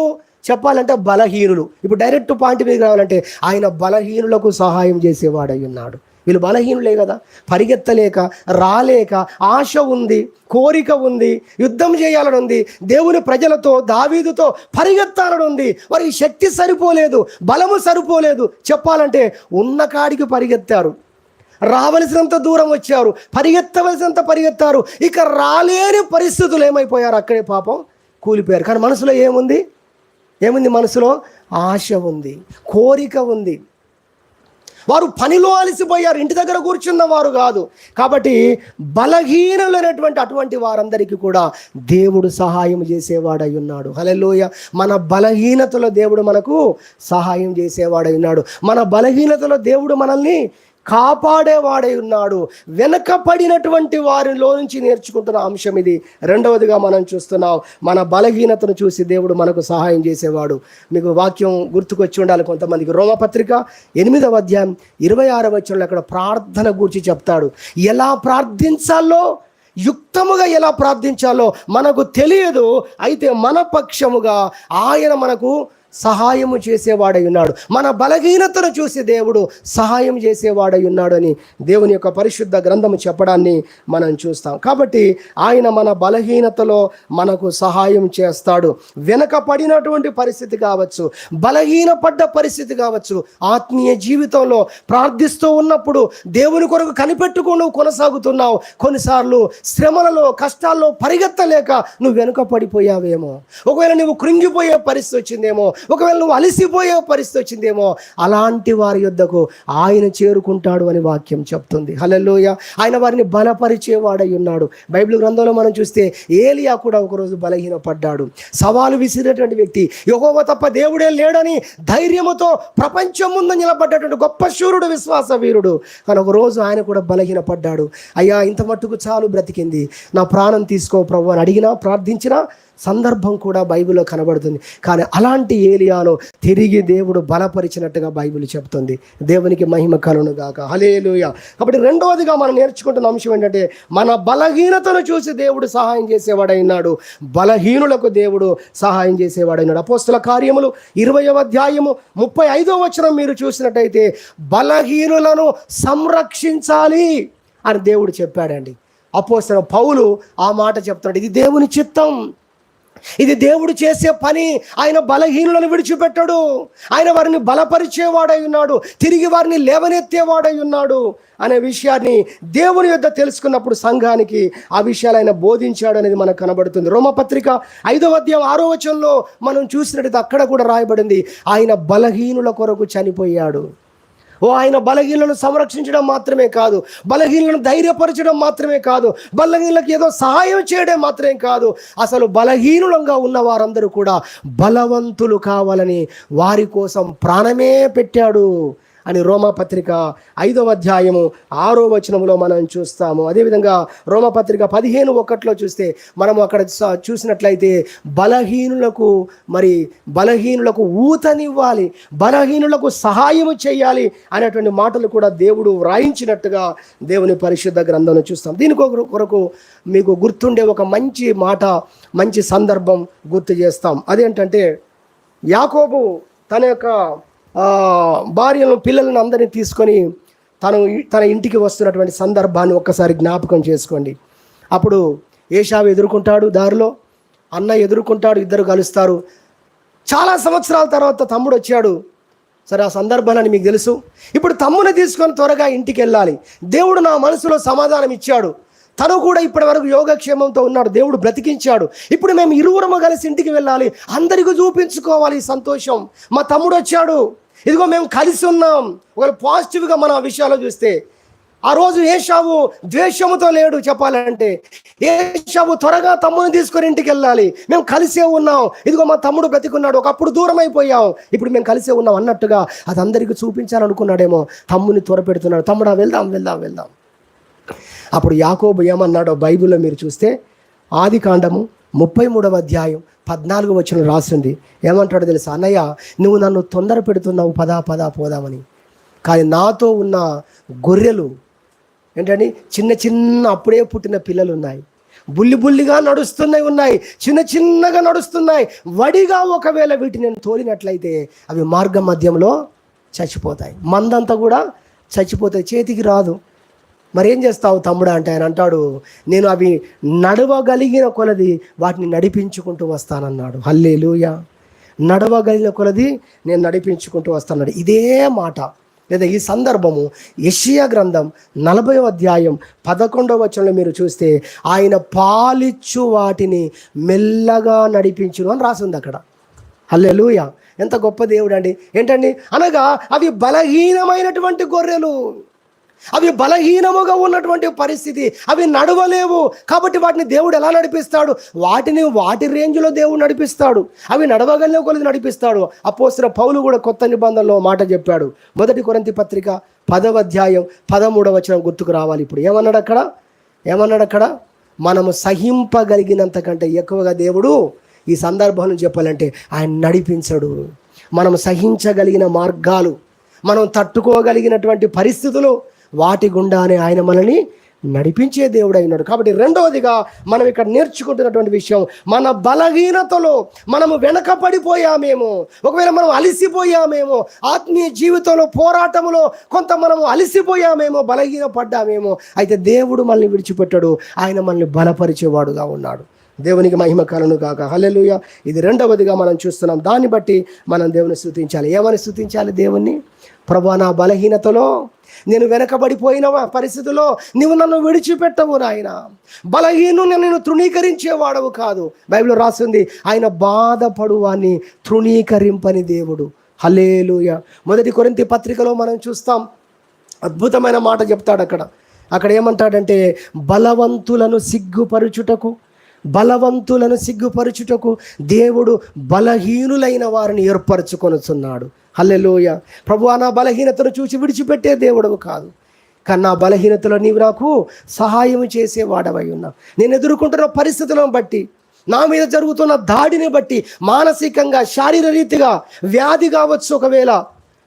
చెప్పాలంటే బలహీనులు. ఇప్పుడు డైరెక్ట్ పాయింట్ మీద రావాలంటే ఆయన బలహీనులకు సహాయం చేసేవాడై ఉన్నాడు. వీళ్ళు బలహీనులే కదా, పరిగెత్తలేక, రాలేక, ఆశ ఉంది, కోరిక ఉంది, యుద్ధం చేయాలని ఉంది, దేవుని ప్రజలతో దావీదుతో పరిగెత్తాలని ఉంది. వారికి శక్తి సరిపోలేదు, బలము సరిపోలేదు. చెప్పాలంటే ఉన్న కాడికి పరిగెత్తారు, రావలసినంత దూరం వచ్చారు, పరిగెత్తవలసినంత పరిగెత్తారు. ఇక రాలేని పరిస్థితులు ఏమైపోయారు, అక్కడే పాపం కూలిపోయారు. కానీ మనసులో ఏముంది? మనసులో ఆశ ఉంది, కోరిక ఉంది. వారు పనిలో అలసిపోయారు, ఇంటి దగ్గర కూర్చున్న వారు కాదు. కాబట్టి బలహీనులైనటువంటి అటువంటి వారందరికీ కూడా దేవుడు సహాయం చేసేవాడై ఉన్నాడు. హల్లెలూయా. మన బలహీనతలో దేవుడు మనకు సహాయం చేసేవాడై ఉన్నాడు. మన బలహీనతలో దేవుడు మనల్ని కాపాడేవాడై ఉన్నాడు. వెనకపడినటువంటి వారిలో నుంచి నేర్చుకుంటున్న అంశం ఇది. రెండవదిగా మనం చూస్తున్నాం, మన బలహీనతను చూసి దేవుడు మనకు సహాయం చేసేవాడు. మీకు వాక్యం గుర్తుకొచ్చి ఉండాలి కొంతమందికి. రోమపత్రిక 8వ అధ్యాయం 26వ వచనంలో అక్కడ ప్రార్థన గురించి చెప్తాడు. ఎలా ప్రార్థించాలో, యుక్తముగా ఎలా ప్రార్థించాలో మనకు తెలియదు. అయితే మన పక్షముగా ఆయన మనకు సహాయము చేసేవాడై ఉన్నాడు. మన బలహీనతను చూసి దేవుడు సహాయం చేసేవాడై ఉన్నాడు అని దేవుని యొక్క పరిశుద్ధ గ్రంథము చెప్పడాన్ని మనం చూస్తాం. కాబట్టి ఆయన మన బలహీనతలో మనకు సహాయం చేస్తాడు. వెనకపడినటువంటి పరిస్థితి కావచ్చు, బలహీనపడ్డ పరిస్థితి కావచ్చు, ఆత్మీయ జీవితంలో ప్రార్థిస్తూ ఉన్నప్పుడు దేవుని కొరకు కనిపెట్టుకుని నువ్వు కొనసాగుతున్నావు. కొన్నిసార్లు శ్రమలలో, కష్టాల్లో పరిగెత్తలేక నువ్వు వెనుకపడిపోయావేమో, ఒకవేళ నువ్వు కృంగిపోయే పరిస్థితి వచ్చిందేమో, ఒకవేళ నువ్వు అలసిపోయే పరిస్థితి వచ్చిందేమో, అలాంటి వారి యొద్దకు ఆయన చేరుకుంటాడు అని వాక్యం చెప్తుంది. హల్లెలూయా. ఆయన వారిని బలపరిచేవాడై ఉన్నాడు. బైబిల్ గ్రంథంలో మనం చూస్తే ఏలియా కూడా ఒకరోజు బలహీనపడ్డాడు. సవాలు విసిరేటువంటి వ్యక్తి, యెహోవా తప్ప దేవుడే లేడని ధైర్యముతో ప్రపంచం ముందు నిలబడ్డటువంటి గొప్ప శూరుడు, విశ్వాస వీరుడు. కానీ ఒకరోజు ఆయన కూడా బలహీనపడ్డాడు. అయ్యా, ఇంత మట్టుకు చాలు, బ్రతికింది, నా ప్రాణం తీసుకో ప్రభు అని అడిగినా, ప్రార్థించినా సందర్భం కూడా బైబిల్లో కనబడుతుంది. కానీ అలాంటి ఏలియాను తిరిగి దేవుడు బలపరిచినట్టుగా బైబిల్ చెప్తుంది. దేవునికి మహిమ కలుగును గాక. హల్లెలూయా. కాబట్టి రెండవదిగా మనం నేర్చుకుంటున్న అంశం ఏంటంటే, మన బలహీనతను చూసి దేవుడు సహాయం చేసేవాడైనాడు. బలహీనులకు దేవుడు సహాయం చేసేవాడైనాడు. అపోస్తల కార్యములు 20వ అధ్యాయము 35వ వచనం మీరు చూసినట్టయితే, బలహీనులను సంరక్షించాలి అని దేవుడు చెప్పాడండి. అపోస్తల పౌలు ఆ మాట చెప్తాడు. ఇది దేవుని చిత్తం, ఇది దేవుడు చేసే పని. ఆయన బలహీనులను విడిచిపెట్టడు. ఆయన వారిని బలపరిచేవాడై ఉన్నాడు, తిరిగి వారిని లేవనెత్తేవాడై ఉన్నాడు అనే విషయాన్ని దేవుని యొద్ద తెలుసుకున్నప్పుడు సంఘానికి ఆ విషయాలు ఆయన బోధించాడు అనేది మనకు కనబడుతుంది. రోమపత్రిక 5వ అధ్యాయం 6వ వచనంలో మనం చూసినట్టయితే అక్కడ కూడా రాయబడింది, ఆయన బలహీనుల కొరకు చనిపోయాడు. ఆయన బలహీనలను సంరక్షించడం మాత్రమే కాదు, బలహీనలను ధైర్యపరచడం మాత్రమే కాదు, బలహీనులకు ఏదో సహాయం చేయడం మాత్రమే కాదు, అసలు బలహీనులంగా ఉన్న వారందరూ కూడా బలవంతులు కావాలని వారి కోసం ప్రాణమే పెట్టాడు అని రోమపత్రిక 5వ అధ్యాయము 6వ వచనంలో మనం చూస్తాము. అదేవిధంగా రోమపత్రిక 15:1 చూస్తే మనము అక్కడ చూసినట్లయితే బలహీనులకు ఊతనివ్వాలి, బలహీనులకు సహాయము చేయాలి అనేటువంటి మాటలు కూడా దేవుడు వ్రాయించినట్టుగా దేవుని పరిశుద్ధ గ్రంథంలో చూస్తాం. దీని కొరకు మీకు గుర్తుండే ఒక మంచి మాట, మంచి సందర్భం గుర్తు చేస్తాం. అదేంటంటే, యాకోబు తన యొక్క భార్యలను, పిల్లలను అందరినీ తీసుకొని తన ఇంటికి వస్తున్నటువంటి సందర్భాన్ని ఒక్కసారి జ్ఞాపకం చేసుకోండి. అప్పుడు ఏశావు ఎదుర్కొంటాడు, దారిలో అన్న ఎదుర్కొంటాడు, ఇద్దరు కలుస్తారు. చాలా సంవత్సరాల తర్వాత తమ్ముడు వచ్చాడు. సరే, ఆ సందర్భాన్ని మీకు తెలుసు. ఇప్పుడు తమ్ముని తీసుకొని త్వరగా ఇంటికి వెళ్ళాలి. దేవుడు నా మనసులో సమాధానం ఇచ్చాడు. తను కూడా ఇప్పటి వరకు యోగక్షేమంతో ఉన్నాడు, దేవుడు బ్రతికించాడు. ఇప్పుడు మేము ఇరువురము కలిసి ఇంటికి వెళ్ళాలి, అందరికీ చూపించుకోవాలి ఈ సంతోషం. మా తమ్ముడు వచ్చాడు, ఇదిగో మేము కలిసి ఉన్నాం. ఒకవేళ పాజిటివ్గా మనం ఆ విషయాలు చూస్తే ఆ రోజు ఏశావు ద్వేషముతో లేడు. చెప్పాలంటే ఏశావు త్వరగా తమ్ముని తీసుకొని ఇంటికి వెళ్ళాలి, మేము కలిసే ఉన్నాం, ఇదిగో మా తమ్ముడు బ్రతికున్నాడు, ఒకప్పుడు దూరం అయిపోయాం, ఇప్పుడు మేము కలిసే ఉన్నాం అన్నట్టుగా అది అందరికీ చూపించాలనుకున్నాడేమో. తమ్ముని త్వరపెడుతున్నాడు, తమ్ముడా వెళ్దాం వెళ్దాం వెళ్దాం. అప్పుడు యాకోబు ఏమన్నాడో బైబిల్లో మీరు చూస్తే ఆదికాండము 33వ అధ్యాయం 14వ వచనం రాసింది. ఏమంటాడో తెలుసా? అన్నయ్య, నువ్వు నన్ను తొందర పెడుతున్నావు, పదా పదా పోదామని, కానీ నాతో ఉన్న గొర్రెలు ఏంటంటే చిన్న చిన్న అప్పుడే పుట్టిన పిల్లలు ఉన్నాయి, బుల్లిగా నడుస్తున్నాయి, చిన్న చిన్నగా నడుస్తున్నాయి. వడిగా ఒకవేళ వీటిని నేను తోలినట్లయితే అవి మార్గ మధ్యంలో చచ్చిపోతాయి, మందంతా కూడా చచ్చిపోతాయి, చేతికి రాదు. మరి ఏం చేస్తావు తమ్ముడా అంటే ఆయన అంటాడు, నేను అవి నడవగలిగిన కొలది వాటిని నడిపించుకుంటూ వస్తానన్నాడు. హల్లెలూయా. నడవగలిగిన కొలది నేను నడిపించుకుంటూ వస్తానన్నాడు. ఇదే మాట లేదా ఈ సందర్భము యెషయా గ్రంథం 40వ అధ్యాయం 11వ వచనంలో మీరు చూస్తే ఆయన పాలిచ్చు వాటిని మెల్లగా నడిపించును అని రాసింది అక్కడ. హల్లెలూయా. ఎంత గొప్ప దేవుడు అండి. ఏంటండి అనగా అవి బలహీనమైనటువంటి గొర్రెలు, అవి బలహీనముగా ఉన్నటువంటి పరిస్థితి, అవి నడవలేవు. కాబట్టి వాటిని దేవుడు ఎలా నడిపిస్తాడు? వాటిని వాటి రేంజ్లో దేవుడు నడిపిస్తాడు, అవి నడవగలిగిన కొలది నడిపిస్తాడు. అపోస్తలుడైన పౌలు కూడా కొత్త నిబంధనలో మాట చెప్పాడు. 1 కొరింథీ పత్రిక 10వ అధ్యాయం 13వ వచనం గుర్తుకు రావాలి. ఇప్పుడు ఏమన్నాడు అక్కడ? మనము సహింపగలిగినంత కంటే ఎక్కువగా దేవుడు ఈ సందర్భంలో చెప్పాలంటే ఆయన నడిపించడు. మనం సహించగలిగిన మార్గాలు, మనం తట్టుకోగలిగినటువంటి పరిస్థితులు, వాటి గుండానే ఆయన మనల్ని నడిపించే దేవుడు అయినాడు. కాబట్టి రెండవదిగా మనం ఇక్కడ నేర్చుకుంటున్నటువంటి విషయం, మన బలహీనతలో మనము వెనకపడిపోయామేమో, ఒకవేళ మనం అలసిపోయామేమో, ఆత్మీయ జీవితంలో పోరాటంలో కొంత మనము అలసిపోయామేమో, బలహీన పడ్డామేమో, అయితే దేవుడు మనల్ని విడిచిపెట్టాడు, ఆయన మనల్ని బలపరిచేవాడుగా ఉన్నాడు. దేవునికి మహిమ కలుగును గాక. హల్లెలూయా. ఇది రెండవదిగా మనం చూస్తున్నాం. దాన్ని బట్టి మనం దేవుని స్తుతించాలి. ఏమని స్తుతించాలి దేవుణ్ణి? ప్రభువా, నా బలహీనతలో, నేను వెనకబడిపోయిన పరిస్థితిలో నీవు నన్ను విడిచిపెట్టవు నాయన. బలహీనుని నేను తృణీకరించేవాడవు కాదు. బైబిల్లో రాస్తుంది, ఆయన బాధపడువాన్ని తృణీకరింపని దేవుడు. హల్లెలూయా. 1 కొరింథీ పత్రికలో మనం చూస్తాం, అద్భుతమైన మాట చెప్తాడు అక్కడ ఏమంటాడంటే, బలవంతులను సిగ్గుపరుచుటకు దేవుడు బలహీనులైన వారిని ఏర్పరచుకొనుచున్నాడు. హల్లెలూయా. ప్రభువా, నా బలహీనతను చూసి విడిచిపెట్టే దేవుడవు కాదు, కానీ నా బలహీనతలో నీవు నాకు సహాయం చేసేవాడవై ఉన్నావు. నేను ఎదుర్కొంటున్న పరిస్థితులను బట్టి, నా మీద జరుగుతున్న దాడిని బట్టి, మానసికంగా శారీరక రీతిగా వ్యాధి కావచ్చు, ఒకవేళ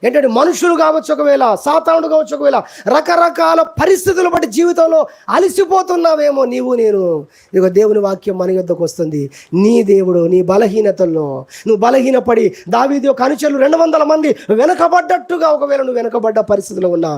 ఏంటంటే మనుషులు కావచ్చు, ఒకవేళ సాతానుడు కావచ్చు, ఒకవేళ రకరకాల పరిస్థితులు బట్టి జీవితంలో అలసిపోతున్నావేమో నీవు నేను. ఇక దేవుని వాక్యం మన యొద్దకు వస్తుంది, నీ దేవుడు నీ బలహీనతల్లో నువ్వు బలహీనపడి, దావీదు యొక్క అనుచరులు 200 మంది వెనకబడ్డట్టుగా ఒకవేళ నువ్వు వెనకబడ్డ పరిస్థితిలో ఉన్నా,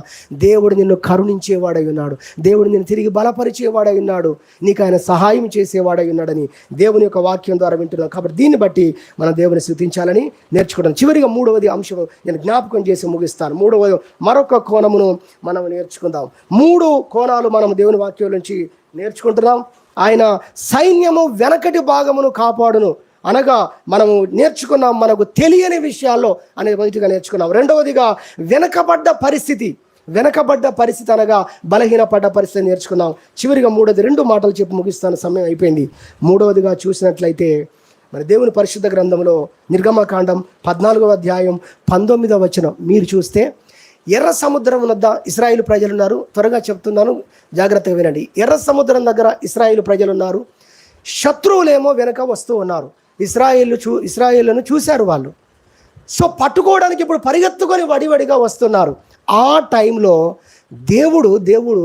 దేవుడు నిన్ను కరుణించేవాడై ఉన్నాడు, దేవుడు నిన్ను తిరిగి బలపరిచేవాడై ఉన్నాడు, నీకు ఆయన సహాయం చేసేవాడై ఉన్నాడని దేవుని యొక్క వాక్యం ద్వారా వింటున్నాం. కాబట్టి దీన్ని బట్టి మనం దేవుని స్తుతించాలని నేర్చుకుంటాం. చివరిగా 3వది అంశం నేను జ్ఞాపకం చేసి ముగిస్తాను. 3వ మరొక కోణమును మనం నేర్చుకుందాం. 3 కోణాలు మనం దేవుని వాక్యం నుంచి నేర్చుకుంటున్నాం. ఆయన సైన్యము వెనకటి భాగమును కాపాడును అనగా మనము నేర్చుకున్నాం, మనకు తెలియని విషయాల్లో అనేది మొదటిగా నేర్చుకున్నాం. రెండవదిగా వెనకబడ్డ పరిస్థితి అనగా బలహీనపడ్డ పరిస్థితి నేర్చుకున్నాం. చివరిగా 3వది 2 మాటలు చెప్పి ముగిస్తాను, సమయం అయిపోయింది. 3వదిగా చూసినట్లయితే మన దేవుని పరిశుద్ధ గ్రంథంలో నిర్గమకాండం 14వ అధ్యాయం 19వ వచనం మీరు చూస్తే, ఎర్ర సముద్రం వద్ద ఇశ్రాయేలు ప్రజలు ఉన్నారు. త్వరగా చెప్తున్నాను, జాగ్రత్తగా వినండి. ఎర్ర సముద్రం దగ్గర ఇశ్రాయేలు ప్రజలు ఉన్నారు, శత్రువులేమో వెనక వస్తూ ఉన్నారు. ఇశ్రాయేలును చూశారు వాళ్ళు. సో పట్టుకోవడానికి ఇప్పుడు పరిగెత్తుకొని వడివడిగా వస్తున్నారు. ఆ టైంలో దేవుడు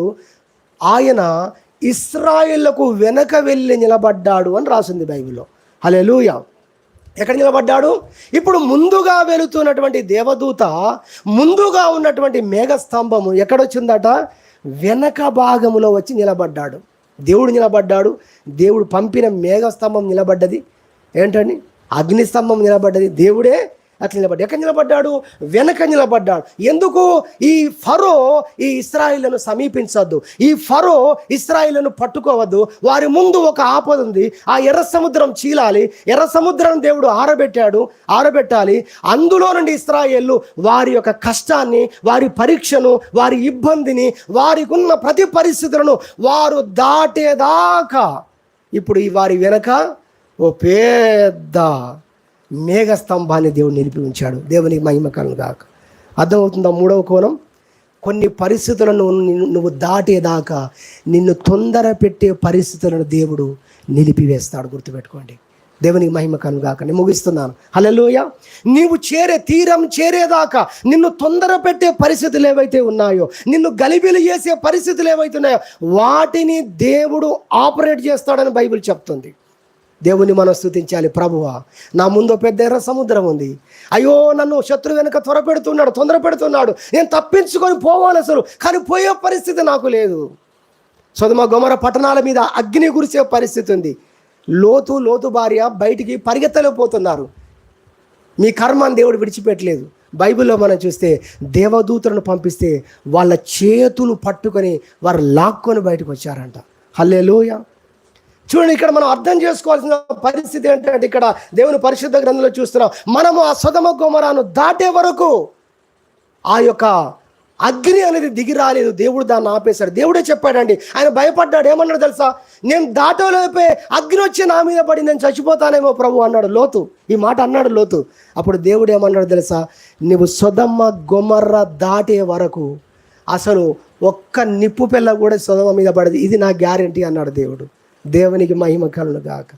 ఆయన ఇశ్రాయేలుకు వెనక వెళ్ళి నిలబడ్డాడు అని రాసింది బైబిల్లో. హల్లెలూయా. ఎక్కడ నిలబడ్డాడు? ఇప్పుడు ముందుగా వెళుతున్నటువంటి దేవదూత, ముందుగా ఉన్నటువంటి మేఘస్తంభము ఎక్కడొచ్చిందట? వెనక భాగములో వచ్చి నిలబడ్డాడు. దేవుడు నిలబడ్డాడు, దేవుడు పంపిన మేఘస్తంభం నిలబడ్డది. ఏంటండి? అగ్నిస్తంభం నిలబడ్డది. దేవుడే అట్లా నిలబడ్డాడు. ఎక్కడ నిలబడ్డాడు? వెనక నిలబడ్డాడు. ఎందుకు? ఈ ఫరో ఈ ఇశ్రాయేలును సమీపించొద్దు, ఈ ఫరో ఇశ్రాయేలును పట్టుకోవద్దు. వారి ముందు ఒక ఆపద ఉంది. ఆ ఎర్ర సముద్రం చీలాలి. ఎర్ర సముద్రం దేవుడు ఆరబెట్టాలి. అందులో నుండి ఇశ్రాయేలు వారి యొక్క కష్టాన్ని, వారి పరీక్షను, వారి ఇబ్బందిని, వారికి ఉన్న ప్రతి పరిస్థితులను వారు దాటేదాకా ఇప్పుడు ఈ వారి వెనక ఓ పెద్ద మేఘస్తంభాన్ని దేవుడు నిలిపి ఉంచాడు. దేవునికి మహిమ కలుగును గాక. అర్థమవుతుందా? మూడవ కోణం, కొన్ని పరిస్థితులను నువ్వు దాటేదాకా నిన్ను తొందర పెట్టే పరిస్థితులను దేవుడు నిలిపివేస్తాడు. గుర్తుపెట్టుకోండి. దేవునికి మహిమ కలుగును గాక. నేను ముగిస్తున్నాను. హల్లెలూయా. నీవు తీరం చేరేదాకా నిన్ను తొందర పెట్టే పరిస్థితులు ఏవైతే ఉన్నాయో, నిన్ను గలిబిలి చేసే పరిస్థితులు ఏవైతే ఉన్నాయో వాటిని దేవుడు ఆపరేట్ చేస్తాడని బైబిల్ చెప్తుంది. దేవుని మనం స్తుతించాలి. ప్రభువా, నా ముందు పెద్ద ఎర్ర సముద్రం ఉంది. అయ్యో, నన్ను శత్రు వెనుక తొందర పెడుతున్నాడు. నేను తప్పించుకొని పోవాలి అసలు, కానీ పోయే పరిస్థితి నాకు లేదు. సొదొమ గొమొర్రా పట్టణాల మీద అగ్ని కురిసే పరిస్థితి ఉంది. లోతు భార్య బయటికి పరిగెత్తలేకపోతున్నారు. మీ కర్మని దేవుడు విడిచిపెట్టలేదు. బైబిల్లో మనం చూస్తే దేవదూతలను పంపిస్తే వాళ్ళ చేతులు పట్టుకొని వారు లాక్కొని బయటకు వచ్చారంట. హల్లెలూయా. చూడండి, ఇక్కడ మనం అర్థం చేసుకోవాల్సిన పరిస్థితి ఏంటంటే, ఇక్కడ దేవుని పరిశుద్ధ గ్రంథంలో చూస్తున్నాం, మనము ఆ సొదొమ గొమొర్రాను దాటే వరకు ఆ యొక్క అగ్ని అనేది దిగి రాలేదు. దేవుడు దాన్ని ఆపేశాడు. దేవుడే చెప్పాడండి. ఆయన భయపడ్డాడు. ఏమన్నాడు తెలుసా? నేను దాటలేపే అగ్ని వచ్చి నా మీద పడి నేను చచ్చిపోతానేమో ప్రభు అన్నాడు లోతు. ఈ మాట అన్నాడు లోతు. అప్పుడు దేవుడు ఏమన్నాడు తెలుసా? నువ్వు సొదొమ గొమొర్రా దాటే వరకు అసలు ఒక్క నిప్పు పిల్ల కూడా సొదొమ మీద పడదు. ఇది నా గ్యారెంటీ అన్నాడు దేవుడు. దేవునికి మహిమ కలుగును గాక.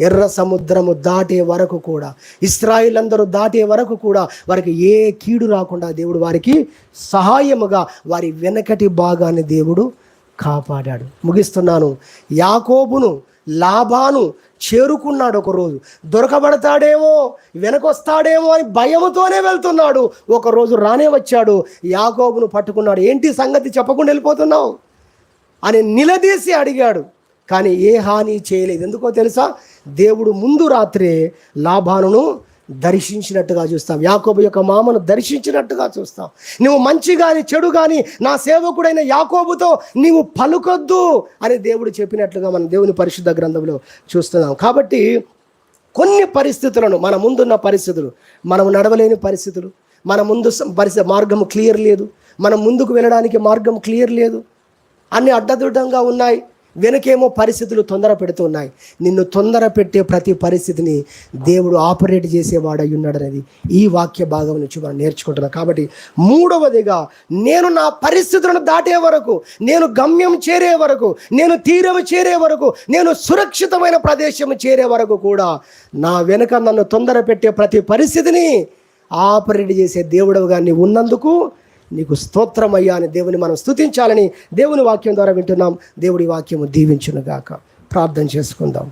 ఎర్ర సముద్రము దాటే వరకు కూడా, ఇశ్రాయేలందరూ దాటే వరకు కూడా వారికి ఏ కీడు రాకుండా దేవుడు వారికి సహాయముగా వారి వెనకటి భాగాన్ని దేవుడు కాపాడాడు. ముగిస్తున్నాను. యాకోబును లాబాను చేరుకున్నాడు. ఒకరోజు దొరకబడతాడేమో, వెనకొస్తాడేమో అని భయముతోనే వెళ్తున్నాడు. ఒకరోజు రానే వచ్చాడు. యాకోబును పట్టుకున్నాడు. ఏంటి సంగతి, చెప్పకుండా వెళ్ళిపోతున్నావు అని నిలదీసి అడిగాడు. కానీ ఏ హాని చేయలేదు. ఎందుకో తెలుసా? దేవుడు ముందు రాత్రే లాబానును దర్శించినట్టుగా చూస్తాం. యాకోబు యొక్క మామను దర్శించినట్టుగా చూస్తాం. నువ్వు మంచి కానీ చెడు కానీ నా సేవకుడైన యాకోబుతో నీవు పలుకొద్దు అని దేవుడు చెప్పినట్లుగా మనం దేవుని పరిశుద్ధ గ్రంథంలో చూస్తున్నాం. కాబట్టి కొన్ని పరిస్థితులను, మన ముందున్న పరిస్థితులు, మనం నడవలేని పరిస్థితులు, మన ముందు మార్గం క్లియర్ లేదు, మనం ముందుకు వెళ్ళడానికి మార్గం క్లియర్ లేదు, అన్ని అడ్డదిడ్డంగా ఉన్నాయి. వెనకేమో పరిస్థితులు తొందర పెడుతున్నాయి. నిన్ను తొందర పెట్టే ప్రతి పరిస్థితిని దేవుడు ఆపరేట్ చేసేవాడై ఉన్నాడనేది ఈ వాక్య భాగం నుంచి మనం నేర్చుకుంటున్నాం. కాబట్టి మూడవదిగా, నేను నా పరిస్థితులను దాటే వరకు, నేను గమ్యం చేరే వరకు, నేను తీరం చేరే వరకు, నేను సురక్షితమైన ప్రదేశం చేరే వరకు కూడా నా వెనుక నన్ను తొందర పెట్టే ప్రతి పరిస్థితిని ఆపరేట్ చేసే దేవుడుగా నీవు ఉన్నందుకు నీకు స్తోత్రమయ్యా అని దేవుని మనం స్తుతించాలని దేవుని వాక్యం ద్వారా వింటున్నాం. దేవుడి వాక్యము దీవించును గాక. ప్రార్థన చేసుకుందాం.